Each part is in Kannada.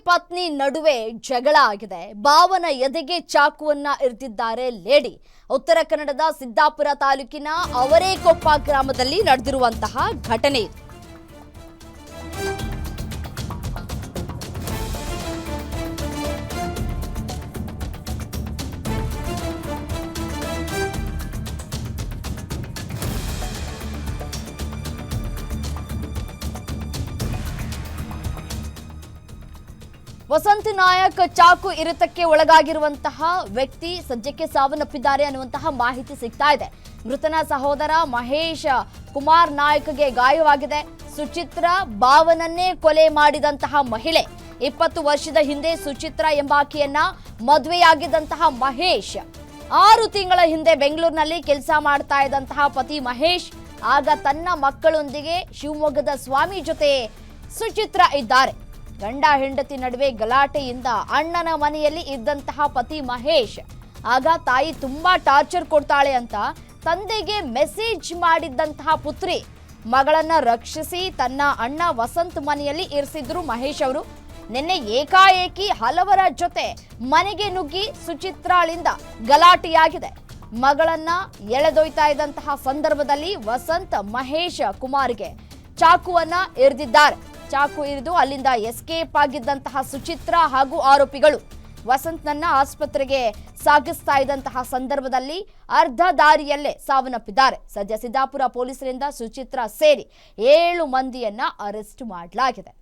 ಪತ್ನಿ ನಡುವೆ ಜಗಳ ಆಗಿದೆ. ಭಾವನ ಎದೆಗೆ ಚಾಕುವನ್ನ ಇರಿದಿದ್ದಾರೆ ಲೇಡಿ. ಉತ್ತರ ಕನ್ನಡದ ಸಿದ್ದಾಪುರ ತಾಲೂಕಿನ ಅವರೇಕೊಪ್ಪ ಗ್ರಾಮದಲ್ಲಿ ನಡೆದಿರುವಂತಹ ಘಟನೆ ಇದು. ವಸಂತ ನಾಯಕ್ ಚಾಕು ಇರಿತಕ್ಕೆ ಒಳಗಾಗಿರುವಂತಹ ವ್ಯಕ್ತಿ ಸದ್ಯಕ್ಕೆ ಸಾವನ್ನಪ್ಪಿದ್ದಾರೆ ಅನ್ನುವಂತಹ ಮಾಹಿತಿ ಸಿಗ್ತಾ ಇದೆ. ಮೃತನ ಸಹೋದರ ಮಹೇಶ್ ಕುಮಾರ್ ನಾಯಕ್ಗೆ ಗಾಯವಾಗಿದೆ. ಸುಚಿತ್ರಾ ಭಾವನನ್ನೇ ಕೊಲೆ ಮಾಡಿದಂತಹ ಮಹಿಳೆ. 20 ವರ್ಷದ ಹಿಂದೆ ಸುಚಿತ್ರಾ ಎಂಬಾಕೆಯನ್ನ ಮದುವೆಯಾಗಿದ್ದಂತಹ ಮಹೇಶ್ 6 ತಿಂಗಳ ಹಿಂದೆ ಬೆಂಗಳೂರಿನಲ್ಲಿ ಕೆಲಸ ಮಾಡ್ತಾ ಇದ್ದಂತಹ ಪತಿ ಮಹೇಶ್ ಆಗ ತನ್ನ ಮಕ್ಕಳೊಂದಿಗೆ ಶಿವಮೊಗ್ಗದ ಸ್ವಾಮಿ ಜೊತೆ ಸುಚಿತ್ರಾ ಇದ್ದಾರೆ. ಗಂಡ ಹೆಂಡತಿ ನಡುವೆ ಗಲಾಟೆಯಿಂದ ಅಣ್ಣನ ಮನೆಯಲ್ಲಿ ಇದ್ದಂತಹ ಪತಿ ಮಹೇಶ್ ಆಗ ತಾಯಿ ತುಂಬಾ ಟಾರ್ಚರ್ ಕೊಡ್ತಾಳೆ ಅಂತ ತಂದೆಗೆ ಮೆಸೇಜ್ ಮಾಡಿದ್ದಂತಹ ಪುತ್ರಿ ಮಗಳನ್ನ ರಕ್ಷಿಸಿ ತನ್ನ ಅಣ್ಣ ವಸಂತ್ ಮನೆಯಲ್ಲಿ ಇರಿಸಿದ್ರು ಮಹೇಶ್ ಅವರು. ನಿನ್ನೆ ಏಕಾಏಕಿ ಹಲವರ ಜೊತೆ ಮನೆಗೆ ನುಗ್ಗಿ ಸುಚಿತ್ರಾಳಿಂದ ಗಲಾಟೆಯಾಗಿದೆ. ಮಗಳನ್ನ ಎಳೆದೊಯ್ತಾ ಇದ್ದಂತಹ ಸಂದರ್ಭದಲ್ಲಿ ವಸಂತ್ ಮಹೇಶ್ ಕುಮಾರ್ಗೆ ಚಾಕುವನ್ನ ಇರಿದಿದ್ದಾರೆ. ಚಾಕು ಇರಿದು ಅಲ್ಲಿಂದ ಎಸ್ಕೇಪ್ ಆಗಿದ್ದಂತಹ ಸುಚಿತ್ರಾ ಹಾಗೂ ಆರೋಪಿಗಳು ವಸಂತ್ನನ್ನ ಆಸ್ಪತ್ರೆಗೆ ಸಾಗಿಸ್ತಾ ಇದ್ದಂತಹ ಸಂದರ್ಭದಲ್ಲಿ ಅರ್ಧ ದಾರಿಯಲ್ಲೇ ಸಾವನ್ನಪ್ಪಿದ್ದಾರೆ. ಸದ್ಯ ಸಿದ್ದಾಪುರ ಪೊಲೀಸರಿಂದ ಸುಚಿತ್ರಾ ಸೇರಿ 7 ಮಂದಿಯನ್ನ ಅರೆಸ್ಟ್ ಮಾಡಲಾಗಿದೆ.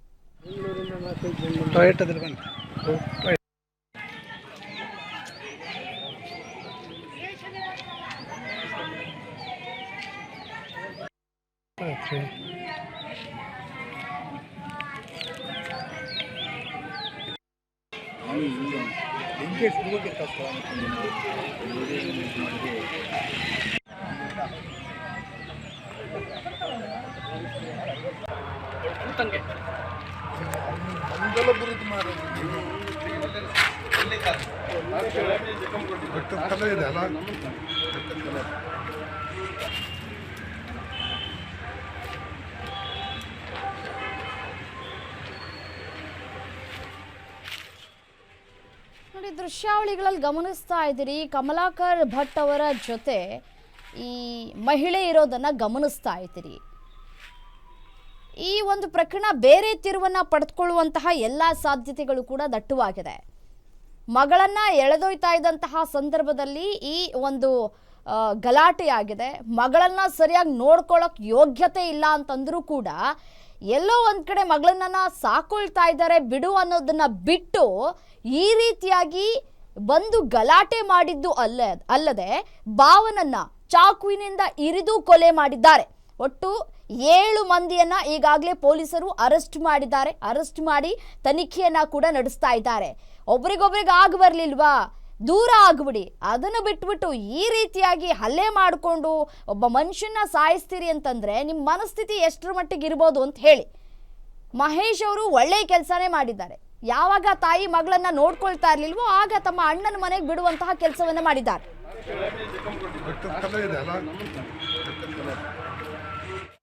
ನೋಡಿ, ದೃಶ್ಯಾವಳಿಗಳಲ್ಲಿ ಗಮನಿಸ್ತಾ ಇದ್ದೀರಿ, ಕಮಲಾಕರ್ ಭಟ್ ಅವರ ಜೊತೆ ಈ ಮಹಿಳೆ ಇರೋದನ್ನ ಗಮನಿಸ್ತಾ ಇದ್ದೀರಿ. ಈ ಒಂದು ಪ್ರಕರಣ ಬೇರೆ ತಿರುವನ್ನ ಪಡೆದುಕೊಳ್ಳುವಂತಹ ಎಲ್ಲ ಸಾಧ್ಯತೆಗಳು ಕೂಡ ದಟ್ಟವಾಗಿದೆ. ಮಗಳನ್ನ ಎಳೆದೊಯ್ತಾ ಇದ್ದಂತಹ ಸಂದರ್ಭದಲ್ಲಿ ಈ ಒಂದು ಗಲಾಟೆಯಾಗಿದೆ. ಮಗಳನ್ನ ಸರಿಯಾಗಿ ನೋಡ್ಕೊಳ್ಳೋಕೆ ಯೋಗ್ಯತೆ ಇಲ್ಲ ಅಂತಂದ್ರೂ ಕೂಡ ಎಲ್ಲೋ ಒಂದ್ ಕಡೆ ಮಗಳನ್ನ ಸಾಕೊಳ್ತಾ ಇದ್ದಾರೆ ಬಿಡು ಅನ್ನೋದನ್ನ ಬಿಟ್ಟು ಈ ರೀತಿಯಾಗಿ ಬಂದು ಗಲಾಟೆ ಮಾಡಿದ್ದು ಅಲ್ಲದೆ ಭಾವನನ್ನ ಚಾಕುವಿನಿಂದ ಇರಿದು ಕೊಲೆ ಮಾಡಿದ್ದಾರೆ. ಒಟ್ಟು 7 ಮಂದಿಯನ್ನ ಈಗಾಗಲೇ ಪೊಲೀಸರು ಅರೆಸ್ಟ್ ಮಾಡಿದ್ದಾರೆ. ಅರೆಸ್ಟ್ ಮಾಡಿ ತನಿಖೆಯನ್ನ ಕೂಡ ನಡೆಸ್ತಾ ಇದ್ದಾರೆ. ಒಬ್ರಿಗೊಬ್ರಿಗೆ ಆಗ ಬರ್ಲಿಲ್ವಾ, ದೂರ ಆಗ್ಬಿಡಿ, ಅದನ್ನು ಬಿಟ್ಬಿಟ್ಟು ಈ ರೀತಿಯಾಗಿ ಹಲ್ಲೆ ಮಾಡಿಕೊಂಡು ಒಬ್ಬ ಮನುಷ್ಯನ ಸಾಯಿಸ್ತೀರಿ ಅಂತಂದ್ರೆ ನಿಮ್ಮ ಮನಸ್ಥಿತಿ ಎಷ್ಟರ ಮಟ್ಟಿಗೆ ಇರ್ಬೋದು ಅಂತ ಹೇಳಿ. ಮಹೇಶ್ ಅವರು ಒಳ್ಳೆಯ ಕೆಲಸನೇ ಮಾಡಿದ್ದಾರೆ. ಯಾವಾಗ ತಾಯಿ ಮಗಳನ್ನ ನೋಡ್ಕೊಳ್ತಾ ಇರ್ಲಿಲ್ವೋ ಆಗ ತಮ್ಮ ಅಣ್ಣನ ಮನೆಗೆ ಬಿಡುವಂತಹ ಕೆಲಸವನ್ನ ಮಾಡಿದ್ದಾರೆ.